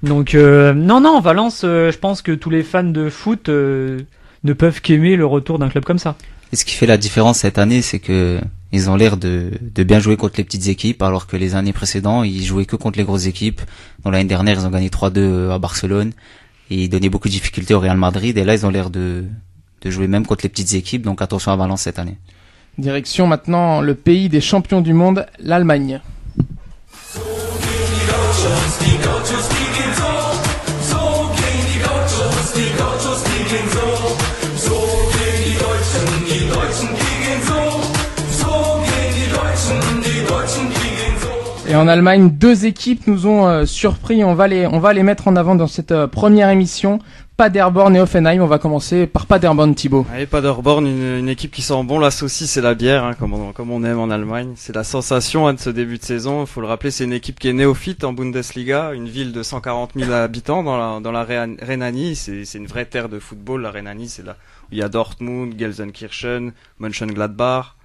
Donc, non, Valence, je pense que tous les fans de foot ne peuvent qu'aimer le retour d'un club comme ça. Et ce qui fait la différence cette année, c'est que ils ont l'air de bien jouer contre les petites équipes, alors que les années précédentes, ils jouaient que contre les grosses équipes. Donc l'année dernière, ils ont gagné 3-2 à Barcelone, et ils donnaient beaucoup de difficultés au Real Madrid, et là, ils ont l'air de jouer même contre les petites équipes, donc attention à Valence cette année. Direction maintenant le pays des champions du monde, l'Allemagne. Et en Allemagne, 2 équipes nous ont surpris. On va les mettre en avant dans cette première émission. Paderborn et Hoffenheim. On va commencer par Paderborn, Thibaut. Allez, Paderborn, une équipe qui sent bon la saucisse et la bière, hein, comme on aime en Allemagne. C'est la sensation de ce début de saison. Il faut le rappeler, c'est une équipe qui est néophyte en Bundesliga, une ville de 140 000 habitants dans la Rhénanie. C'est une vraie terre de football. La Rhénanie, c'est là où il y a Dortmund, Gelsenkirchen, Mönchengladbach.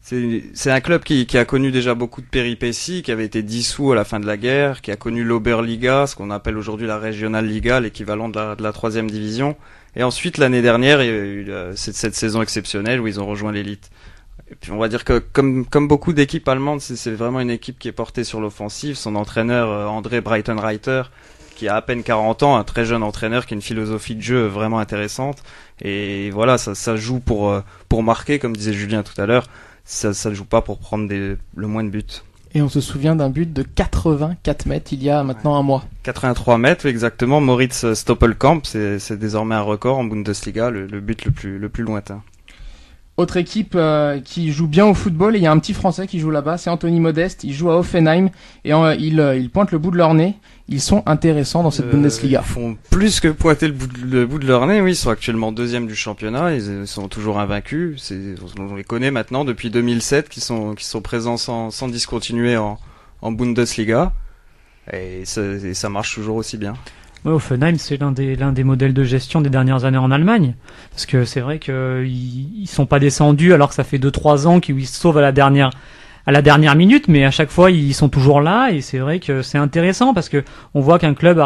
C'est un club qui a connu déjà beaucoup de péripéties, qui avait été dissous à la fin de la guerre, qui a connu l'Oberliga, ce qu'on appelle aujourd'hui la Regional Liga, l'équivalent de la 3e division. Et ensuite, l'année dernière, il y a eu cette saison exceptionnelle où ils ont rejoint l'élite. Et puis on va dire que comme beaucoup d'équipes allemandes, c'est vraiment une équipe qui est portée sur l'offensive. Son entraîneur, André Breitenreiter, qui a à peine 40 ans, un très jeune entraîneur qui a une philosophie de jeu vraiment intéressante. Et voilà, ça joue pour marquer, comme disait Julien tout à l'heure. Ça ne joue pas pour prendre le moins de buts. Et on se souvient d'un but de 84 mètres il y a maintenant un mois. 83 mètres, exactement. Moritz Stoppelkamp, c'est désormais un record en Bundesliga, le but le plus lointain. Autre équipe qui joue bien au football, et il y a un petit Français qui joue là-bas, c'est Anthony Modeste. Il joue à Hoffenheim et il pointe le bout de leur nez. Ils sont intéressants dans cette Bundesliga. Ils font plus que pointer le bout de leur nez. Oui, ils sont actuellement 2e du championnat. Ils sont toujours invaincus. On les connaît maintenant depuis 2007, qui sont présents sans discontinuer en Bundesliga. Et ça marche toujours aussi bien. Ouais, Hoffenheim, c'est l'un des modèles de gestion des dernières années en Allemagne. Parce que c'est vrai qu'ils sont pas descendus alors que ça fait 2-3 ans qu'ils se sauvent à la dernière minute, mais à chaque fois ils sont toujours là, et c'est vrai que c'est intéressant parce que on voit qu'un club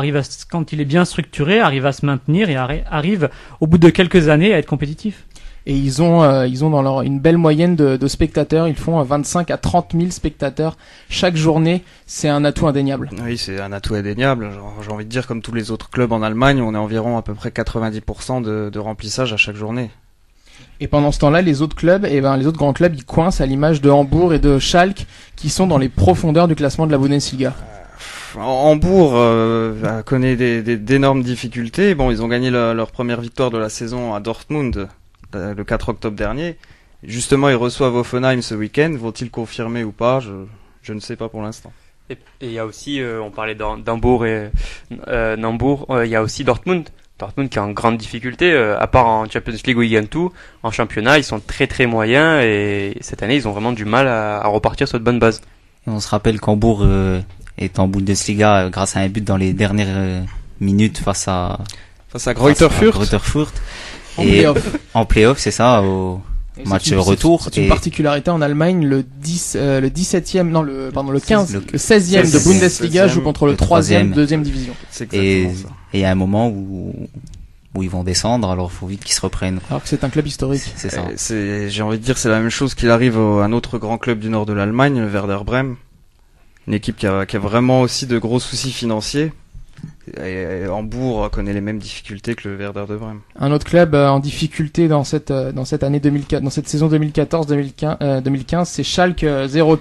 quand il est bien structuré, arrive à se maintenir et arrive au bout de quelques années à être compétitif. Et ils ont dans une belle moyenne de spectateurs. Ils font 25 à 30 000 spectateurs chaque journée. C'est un atout indéniable. Oui, c'est un atout indéniable. J'ai envie de dire, comme tous les autres clubs en Allemagne, on est environ à peu près 90% de remplissage à chaque journée. Et pendant ce temps-là, les autres clubs, les autres grands clubs, ils coincent à l'image de Hambourg et de Schalke, qui sont dans les profondeurs du classement de la Bundesliga. Hambourg connaît d'énormes difficultés. Bon, ils ont gagné leur première victoire de la saison à Dortmund le 4 octobre dernier. Justement, ils reçoivent Hoffenheim ce week-end. Vont-ils confirmer ou pas ? Je ne sais pas pour l'instant. Et il y a aussi, on parlait d'Hambourg et Nambourg, il y a aussi Dortmund. Dortmund qui est en grande difficulté, à part en Champions League où ils gagnent tout, en championnat ils sont très très moyens, et cette année ils ont vraiment du mal à repartir sur de bonnes bases. Et on se rappelle qu'Hambourg est en Bundesliga grâce à un but dans les dernières minutes face à Greuther Fürth. En play-off, c'est ça, au match retour. C'est une particularité en Allemagne, le 16e de Bundesliga joue contre le 3e, 2e division. C'est exactement ça. Et il y a un moment où ils vont descendre, alors il faut vite qu'ils se reprennent. Alors que c'est un club historique. C'est ça. J'ai envie de dire, c'est la même chose qu'il arrive à un autre grand club du nord de l'Allemagne, le Werder Bremen. Une équipe qui a vraiment aussi de gros soucis financiers. Et Hambourg connaît les mêmes difficultés que le Werder de Brême. Un autre club en difficulté dans cette année 2004, dans cette saison 2014-2015, c'est Schalke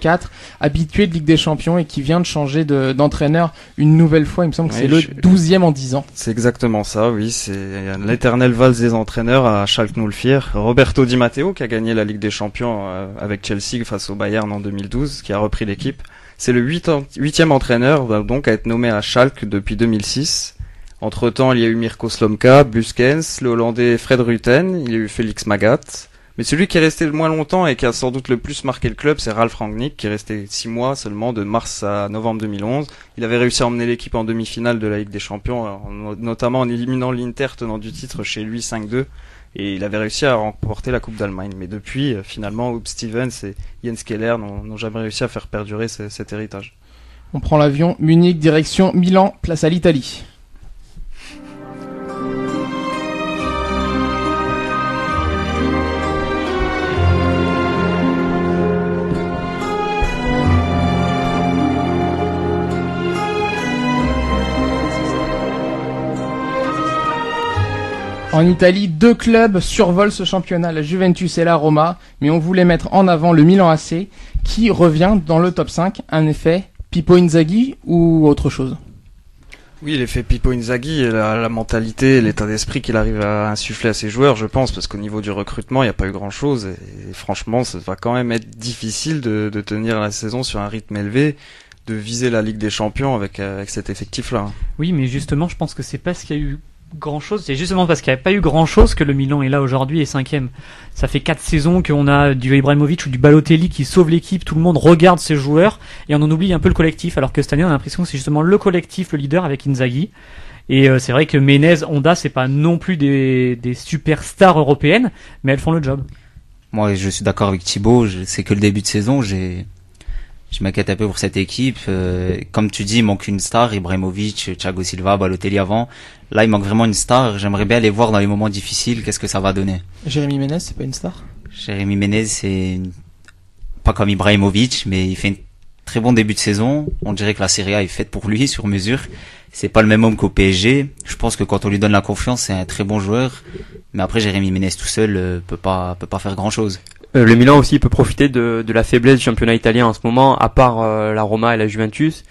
04, habitué de Ligue des Champions et qui vient de changer d'entraîneur une nouvelle fois. Il me semble que c'est le 12e en 10 ans. C'est exactement ça, oui. C'est l'éternelle valse des entraîneurs à Schalke 04. Roberto Di Matteo qui a gagné la Ligue des Champions avec Chelsea face au Bayern en 2012, qui a repris l'équipe. C'est le 8e entraîneur donc à être nommé à Schalke depuis 2006. Entre-temps, il y a eu Mirko Slomka, Buskens, le Hollandais Fred Rutten, il y a eu Félix Magath. Mais celui qui est resté le moins longtemps et qui a sans doute le plus marqué le club, c'est Ralf Rangnick, qui est resté 6 mois seulement, de mars à novembre 2011. Il avait réussi à emmener l'équipe en demi-finale de la Ligue des Champions, notamment en éliminant l'Inter, tenant du titre chez lui 5-2. Et il avait réussi à remporter la Coupe d'Allemagne. Mais depuis, finalement, Huub Stevens et Jens Keller n'ont jamais réussi à faire perdurer cet héritage. On prend l'avion, Munich, direction Milan, place à l'Italie. En Italie, 2 clubs survolent ce championnat, la Juventus et la Roma, mais on voulait mettre en avant le Milan AC, qui revient dans le top 5. Un effet Pippo Inzaghi ou autre chose? Oui, l'effet Pippo Inzaghi, la mentalité, l'état d'esprit qu'il arrive à insuffler à ses joueurs, je pense, parce qu'au niveau du recrutement, il n'y a pas eu grand-chose, et franchement, ça va quand même être difficile de tenir la saison sur un rythme élevé, de viser la Ligue des Champions avec cet effectif-là. Oui, mais justement, je pense que c'est parce qu'il y a eu grand-chose, c'est justement parce qu'il n'y avait pas eu grand-chose que le Milan est là aujourd'hui et 5e. Ça fait 4 saisons qu'on a du Ibrahimovic ou du Balotelli qui sauve l'équipe, tout le monde regarde ses joueurs et on en oublie un peu le collectif, alors que cette année on a l'impression que c'est justement le collectif, le leader avec Inzaghi. Et c'est vrai que Menez, Honda, c'est pas non plus des superstars européennes, mais elles font le job. Moi, je suis d'accord avec Thibaut, c'est que le début de saison, je m'inquiète un peu pour cette équipe. Comme tu dis, il manque une star, Ibrahimovic, Thiago Silva, Balotelli avant. Là, il manque vraiment une star. J'aimerais bien les voir dans les moments difficiles. Qu'est-ce que ça va donner? Jérémy Menez, c'est pas une star? Jérémy Menez, pas comme Ibrahimovic, mais il fait un très bon début de saison. On dirait que la Serie A est faite pour lui, sur mesure. C'est pas le même homme qu'au PSG. Je pense que quand on lui donne la confiance, c'est un très bon joueur. Mais après, Jérémy Menez tout seul peut pas faire grand chose. Le Milan aussi peut profiter de la faiblesse du championnat italien en ce moment, à part la Roma et la Juventus.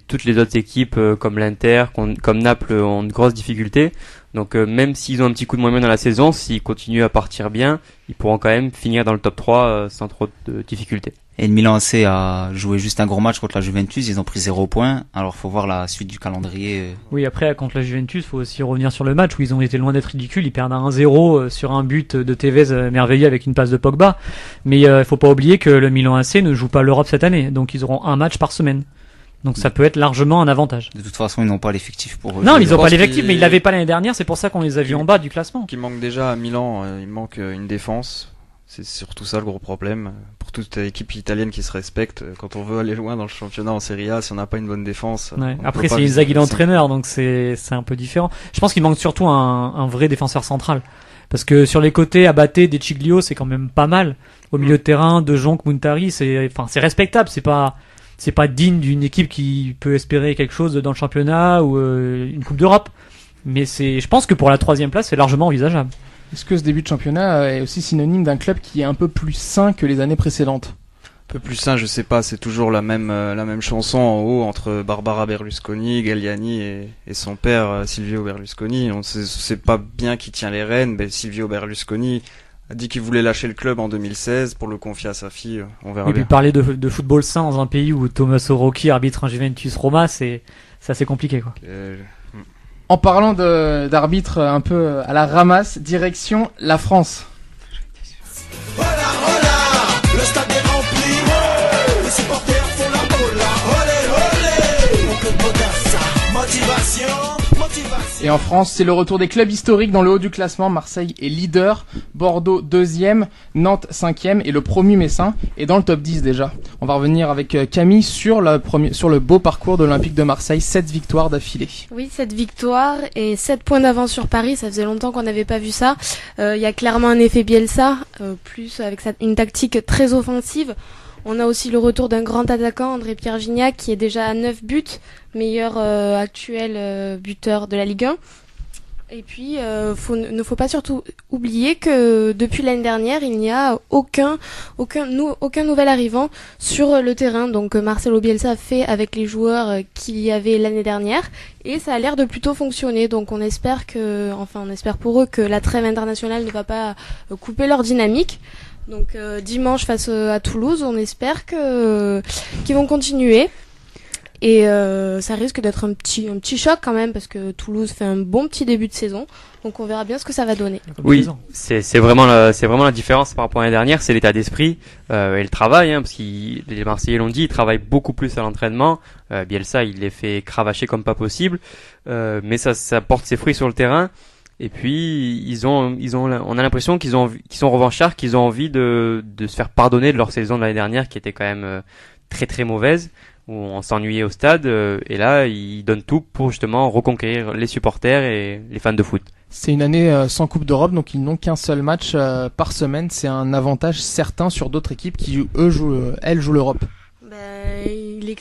Toutes les autres équipes comme l'Inter, comme Naples ont de grosses difficultés. Donc même s'ils ont un petit coup de moyen dans la saison, s'ils continuent à partir bien, ils pourront quand même finir dans le top 3 sans trop de difficultés. Et le Milan AC a joué juste un gros match contre la Juventus, ils ont pris 0 points. Alors faut voir la suite du calendrier. Oui, après contre la Juventus, faut aussi revenir sur le match où ils ont été loin d'être ridicules, ils perdent à 1-0 sur un but de Tevez merveilleux avec une passe de Pogba. Mais faut pas oublier que le Milan AC ne joue pas l'Europe cette année, donc ils auront un match par semaine. Donc ça peut être largement un avantage. De toute façon, ils n'ont pas l'effectif pour eux. Non, ils n'ont pas l'effectif, mais ils l'avaient pas l'année dernière, c'est pour ça qu'on les a vus en bas du classement. Qui manque déjà à Milan, il manque une défense. C'est surtout ça le gros problème. Pour toute équipe italienne qui se respecte, quand on veut aller loin dans le championnat en Serie A, si on n'a pas une bonne défense... Ouais. Après, c'est Inzaghi l'entraîneur, donc c'est un peu différent. Je pense qu'il manque surtout un vrai défenseur central. Parce que sur les côtés, Abate, De Ciglio, c'est quand même pas mal. Au milieu de terrain, De Jong, Muntari, c'est respectable, c'est pas digne d'une équipe qui peut espérer quelque chose dans le championnat ou une Coupe d'Europe. Mais je pense que pour la 3e place, c'est largement envisageable. Est-ce que ce début de championnat est aussi synonyme d'un club qui est un peu plus sain que les années précédentes? Un peu plus sain, je sais pas, c'est toujours la même chanson en haut entre Barbara Berlusconi, Galliani et son père Silvio Berlusconi. On sait pas bien qui tient les rênes, mais Silvio Berlusconi a dit qu'il voulait lâcher le club en 2016 pour le confier à sa fille, on verra bien. Et puis parler de football sain dans un pays où Tommaso Rocchi arbitre un Juventus Roma, c'est assez compliqué, quoi. En parlant d'arbitre un peu à la ramasse, direction la France. Hola, hola, le stade est rempli, les supporters font la hola, olé, olé, mon club Modassa, motivation. Et en France, c'est le retour des clubs historiques dans le haut du classement. Marseille est leader, Bordeaux 2e, Nantes 5e et le promu Messin est dans le top 10 déjà. On va revenir avec Camille sur le beau parcours de l'Olympique de Marseille, 7 victoires d'affilée. Oui, 7 victoires et 7 points d'avance sur Paris, ça faisait longtemps qu'on n'avait pas vu ça. Il y a clairement un effet Bielsa, plus avec une tactique très offensive. On a aussi le retour d'un grand attaquant, André-Pierre Gignac, qui est déjà à 9 buts, meilleur actuel buteur de la Ligue 1. Et puis, ne faut pas surtout oublier que depuis l'année dernière, il n'y a aucun nouvel arrivant sur le terrain. Donc Marcelo Bielsa fait avec les joueurs qu'il y avait l'année dernière, et ça a l'air de plutôt fonctionner. Donc on espère pour eux que la trêve internationale ne va pas couper leur dynamique. Donc dimanche face à Toulouse, on espère qu'ils vont continuer. Et ça risque d'être un petit choc quand même parce que Toulouse fait un bon petit début de saison. Donc on verra bien ce que ça va donner. Oui, c'est vraiment la différence par rapport à l'année dernière, c'est l'état d'esprit et le travail, parce que les Marseillais l'ont dit, ils travaillent beaucoup plus à l'entraînement. Bielsa, il les fait cravacher comme pas possible, mais ça porte ses fruits sur le terrain. Et puis on a l'impression qu'ils sont revanchards, qu'ils ont envie de se faire pardonner de leur saison de l'année dernière qui était quand même très très mauvaise, où on s'ennuyait au stade, et là ils donnent tout pour justement reconquérir les supporters et les fans de foot. C'est une année sans Coupe d'Europe, donc ils n'ont qu'un seul match par semaine. C'est un avantage certain sur d'autres équipes qui elles jouent l'Europe. Il est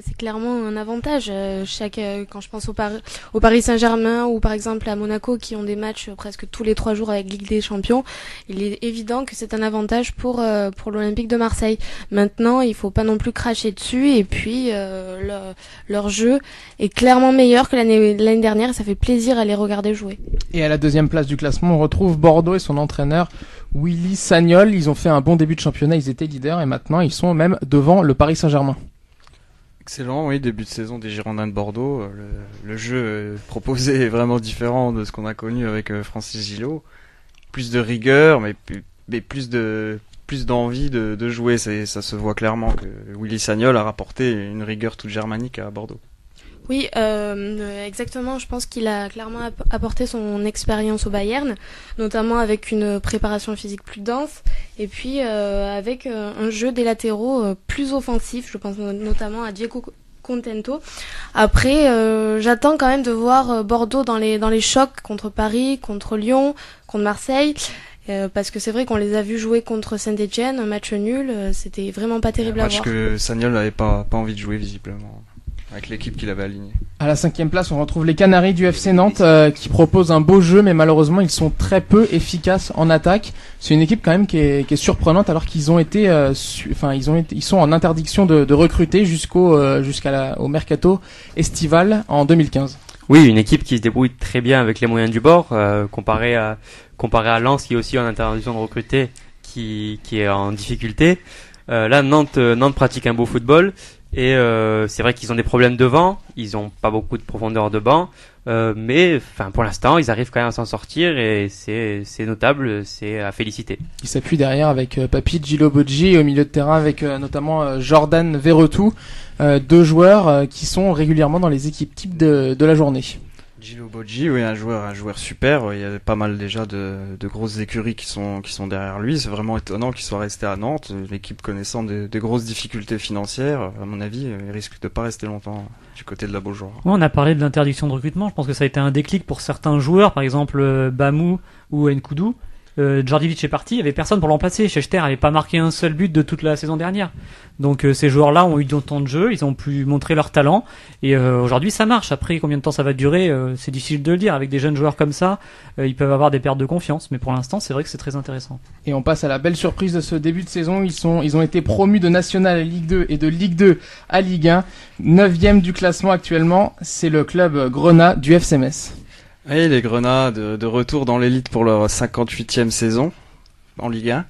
c'est clairement un avantage. Quand je pense au Paris Saint-Germain ou par exemple à Monaco qui ont des matchs presque tous les 3 jours avec Ligue des Champions, il est évident que c'est un avantage pour l'Olympique de Marseille. Maintenant, il faut pas non plus cracher dessus et puis leur jeu est clairement meilleur que l'année dernière et ça fait plaisir à les regarder jouer. Et à la 2e place du classement, on retrouve Bordeaux et son entraîneur Willy Sagnol. Ils ont fait un bon début de championnat, ils étaient leaders et maintenant ils sont même devant le Paris Saint-Germain. Excellent, oui, début de saison des Girondins de Bordeaux. Le jeu proposé est vraiment différent de ce qu'on a connu avec Francis Gillot. Plus de rigueur, mais plus d'envie de jouer. Ça se voit clairement que Willy Sagnol a rapporté une rigueur toute germanique à Bordeaux. Oui, exactement. Je pense qu'il a clairement apporté son expérience au Bayern, notamment avec une préparation physique plus dense et puis avec un jeu des latéraux plus offensif. Je pense notamment à Diego Contento. Après, j'attends quand même de voir Bordeaux dans les chocs contre Paris, contre Lyon, contre Marseille. Parce que c'est vrai qu'on les a vus jouer contre Saint-Etienne, un match nul, c'était vraiment pas terrible à voir. Un match que Sagnol n'avait pas envie de jouer visiblement. Avec l'équipe qu'il avait alignée. À la 5e place, on retrouve les Canaries du FC Nantes qui proposent un beau jeu, mais malheureusement ils sont très peu efficaces en attaque. C'est une équipe quand même qui est surprenante alors qu'ils ont été, ils sont en interdiction de recruter jusqu'au mercato estival en 2015. Oui, une équipe qui se débrouille très bien avec les moyens du bord, comparé à Lens qui est aussi en interdiction de recruter, qui est en difficulté. Là, Nantes pratique un beau football. Et c'est vrai qu'ils ont des problèmes devant, ils ont pas beaucoup de profondeur de banc, mais pour l'instant ils arrivent quand même à s'en sortir et c'est notable, c'est à féliciter. Ils s'appuient derrière avec Papi Djilobodji et au milieu de terrain avec notamment Jordan Verretou, 2 joueurs qui sont régulièrement dans les équipes types de la journée. Djilobodji, oui, un joueur super. Il y a pas mal déjà de grosses écuries qui sont derrière lui. C'est vraiment étonnant qu'il soit resté à Nantes. L'équipe connaissant des grosses difficultés financières, à mon avis, il risque de pas rester longtemps du côté de la Beaujoire. Ouais, on a parlé de l'interdiction de recrutement. Je pense que ça a été un déclic pour certains joueurs, par exemple Bamou ou Nkoudou. Djordjevic est parti, il n'y avait personne pour l'emplacer. Schechter n'avait pas marqué un seul but de toute la saison dernière. Donc ces joueurs-là ont eu du temps de jeu, ils ont pu montrer leur talent et aujourd'hui ça marche. Après combien de temps ça va durer, c'est difficile de le dire. Avec des jeunes joueurs comme ça, ils peuvent avoir des pertes de confiance, mais pour l'instant c'est vrai que c'est très intéressant. Et on passe à la belle surprise de ce début de saison. Ils ont été promus de National à Ligue 2 et de Ligue 2 à Ligue 1. 9e du classement actuellement, c'est le club Grenat du FC Metz. Oui, les Grenats de retour dans l'élite pour leur 58e saison en Ligue 1.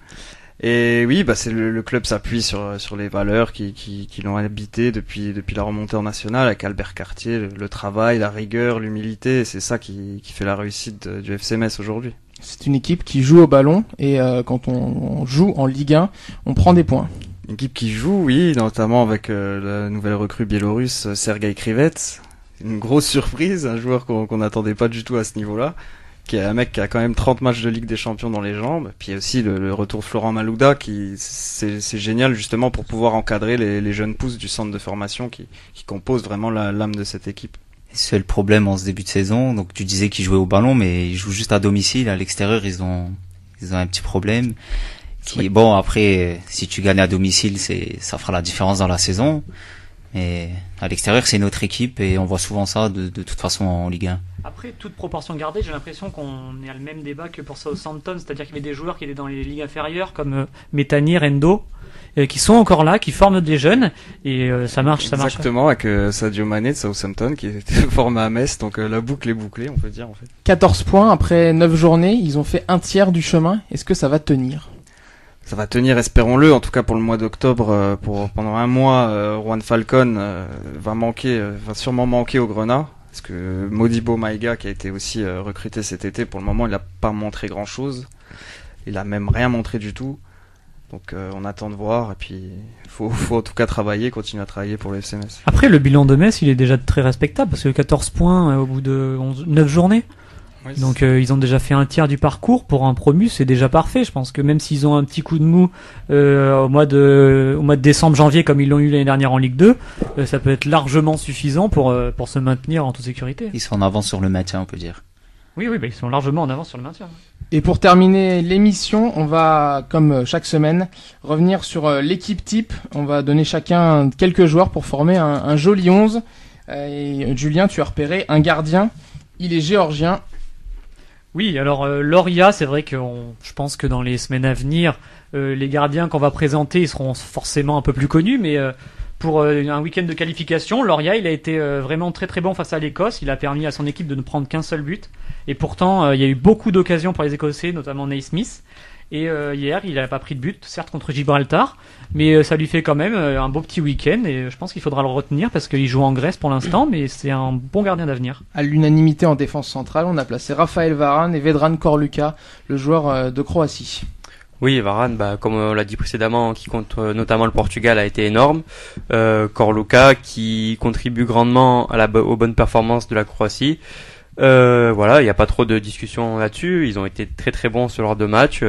Et oui, c'est le club s'appuie sur les valeurs qui l'ont habité depuis la remontée en nationale avec Albert Cartier, le travail, la rigueur, l'humilité. Et c'est ça qui fait la réussite du FC Metz aujourd'hui. C'est une équipe qui joue au ballon et quand on joue en Ligue 1, on prend des points. Une équipe qui joue, oui, notamment avec la nouvelle recrue biélorusse Sergueï Krivets. Une grosse surprise, un joueur qu'on n'attendait pas du tout à ce niveau-là, qui est un mec qui a quand même 30 matchs de Ligue des Champions dans les jambes. Puis aussi le retour de Florent Malouda, c'est génial justement pour pouvoir encadrer les jeunes pousses du centre de formation qui composent vraiment l'âme de cette équipe. C'est le problème en ce début de saison. Donc tu disais qu'ils jouaient au ballon, mais ils jouent juste à domicile. À l'extérieur, ils ont un petit problème. Bon, après, si tu gagnes à domicile, ça fera la différence dans la saison. Et à l'extérieur, c'est une autre équipe et on voit souvent ça de toute façon en Ligue 1. Après, toute proportion gardée, j'ai l'impression qu'on est à le même débat que pour Southampton, c'est-à-dire qu'il y avait des joueurs qui étaient dans les ligues inférieures comme Métanier, Rendo, qui sont encore là, qui forment des jeunes et ça marche. Exactement, avec Sadio Mané de Southampton qui était formé à Metz, donc la boucle est bouclée, on peut dire en fait. 14 points après 9 journées, ils ont fait un tiers du chemin. Est-ce que ça va tenir ? ça va tenir, espérons-le. En tout cas pour le mois d'octobre, pendant un mois, Juan Falcon va sûrement manquer au Grenat. Parce que Modibo Maïga, qui a été aussi recruté cet été, pour le moment, il n'a pas montré grand-chose. Il a même rien montré du tout. Donc on attend de voir. Et puis faut en tout cas continuer à travailler pour le FC Metz. Après, le bilan de Metz, il est déjà très respectable parce que 14 points au bout de 9 journées. Oui, donc ils ont déjà fait un tiers du parcours. Pour un promu, c'est déjà parfait. Je pense que même s'ils ont un petit coup de mou au mois de décembre, janvier, comme ils l'ont eu l'année dernière en Ligue 2, ça peut être largement suffisant pour se maintenir en toute sécurité. Ils sont en avance sur le maintien, on peut dire. Oui, ils sont largement en avance sur le maintien. Et pour terminer l'émission, on va, comme chaque semaine, revenir sur l'équipe type. On va donner chacun quelques joueurs pour former un joli 11. Et Julien, tu as repéré un gardien. Il est géorgien. Oui, alors Loria, c'est vrai que je pense que dans les semaines à venir, les gardiens qu'on va présenter, ils seront forcément un peu plus connus, mais pour un week-end de qualification, Loria, il a été vraiment très très bon face à l'Écosse. Il a permis à son équipe de ne prendre qu'un seul but. Et pourtant, il y a eu beaucoup d'occasions pour les Écossais, notamment Naismith. Et hier, il n'a pas pris de but, certes contre Gibraltar, mais ça lui fait quand même un beau petit week-end. Et je pense qu'il faudra le retenir parce qu'il joue en Grèce pour l'instant, mais c'est un bon gardien d'avenir. À l'unanimité en défense centrale, on a placé Raphaël Varane et Vedran Korluka, le joueur de Croatie. Oui, Varane, comme on l'a dit précédemment, qui compte notamment le Portugal, a été énorme. Korluka, qui contribue grandement aux bonnes performances de la Croatie. Voilà, il n'y a pas trop de discussion là-dessus. Ils ont été très très bons sur leurs deux matchs.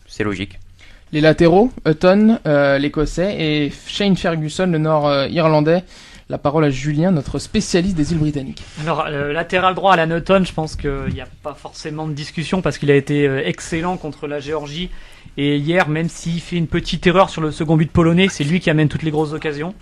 C'est logique. Les latéraux, Hutton, l'Écossais, et Shane Ferguson, le Nord-Irlandais. La parole à Julien, notre spécialiste des îles britanniques. Alors, latéral droit, Alan Hutton, je pense qu'il n'y a pas forcément de discussion parce qu'il a été excellent contre la Géorgie. Et hier, même s'il fait une petite erreur sur le second but polonais, c'est lui qui amène toutes les grosses occasions.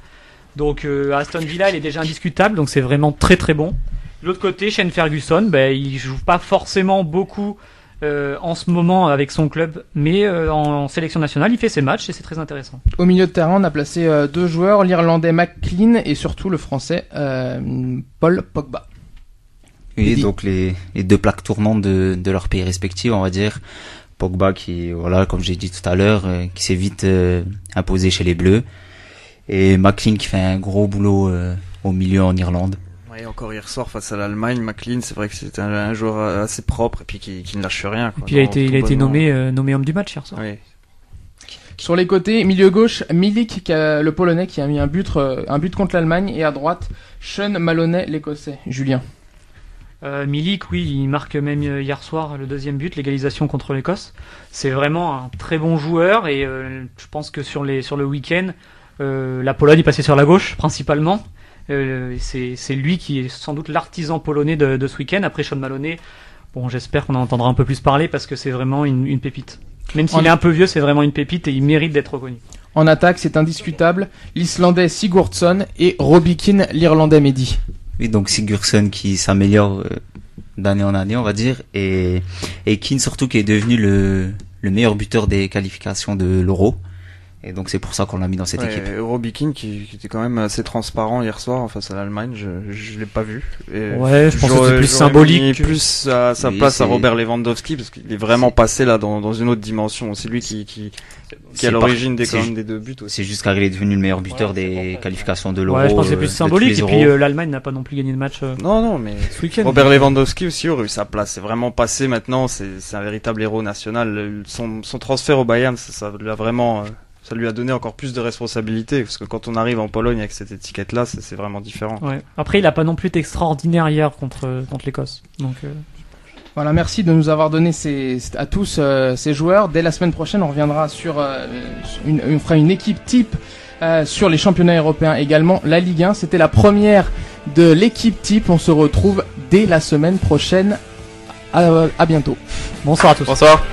Donc à Aston Villa, il est déjà indiscutable, donc c'est vraiment très très bon. De l'autre côté, Shane Ferguson, il joue pas forcément beaucoup en ce moment avec son club, mais en sélection nationale, il fait ses matchs et c'est très intéressant. Au milieu de terrain, on a placé deux joueurs, l'Irlandais McLean et surtout le Français Paul Pogba. Oui, donc les deux plaques tournantes de leur pays respectifs, on va dire. Pogba qui, voilà, comme j'ai dit tout à l'heure, qui s'est vite imposé chez les Bleus. Et McLean qui fait un gros boulot au milieu en Irlande. Et encore hier soir face à l'Allemagne, McLean, c'est vrai que c'était un joueur assez propre et puis qui ne lâche rien. Quoi, et puis il a été nommé homme du match hier soir. Oui. Sur les côtés, milieu gauche, Milik, le Polonais qui a mis un but contre l'Allemagne, et à droite, Sean Maloney, l'Écossais. Julien. Milik, oui, il marque même hier soir le deuxième but, l'égalisation contre l'Écosse. C'est vraiment un très bon joueur et je pense que sur le week-end, la Pologne est passée sur la gauche principalement. C'est lui qui est sans doute l'artisan polonais de ce week-end. Après Sean Maloney, j'espère qu'on en entendra un peu plus parler parce que c'est vraiment une pépite. Même s'il est un peu vieux, c'est vraiment une pépite et il mérite d'être reconnu. En attaque, c'est indiscutable, l'Islandais Sigurdsson et Robbie Keane, l'Irlandais Mehdi. Oui, donc Sigurdsson qui s'améliore d'année en année, on va dire, et Keane surtout qui est devenu le meilleur buteur des qualifications de l'Euro. Et donc c'est pour ça qu'on l'a mis dans cette équipe. Robbie Keane qui était quand même assez transparent hier soir face à l'Allemagne, je l'ai pas vu. Et ouais, je pense que c'est plus symbolique. Plus sa place à Robert Lewandowski parce qu'il est vraiment passé là dans une autre dimension. C'est lui qui est à l'origine des deux buts aussi. C'est juste car il est devenu le meilleur buteur des qualifications de l'Euro. Ouais, je pense que c'est plus symbolique et puis l'Allemagne n'a pas non plus gagné de match. Non, mais ce week-end. Robert Lewandowski aussi aurait eu sa place. C'est vraiment passé maintenant. C'est un véritable héros national. Son transfert au Bayern, ça l'a vraiment. Ça lui a donné encore plus de responsabilités parce que quand on arrive en Pologne avec cette étiquette-là, c'est vraiment différent. Ouais. Après, il a pas non plus été extraordinaire hier contre l'Écosse. Donc voilà, merci de nous avoir donné à tous ces joueurs. Dès la semaine prochaine, on reviendra on fera une équipe type sur les championnats européens également. La Ligue 1, c'était la première de l'équipe type. On se retrouve dès la semaine prochaine. À bientôt. Bonsoir à tous. Bonsoir.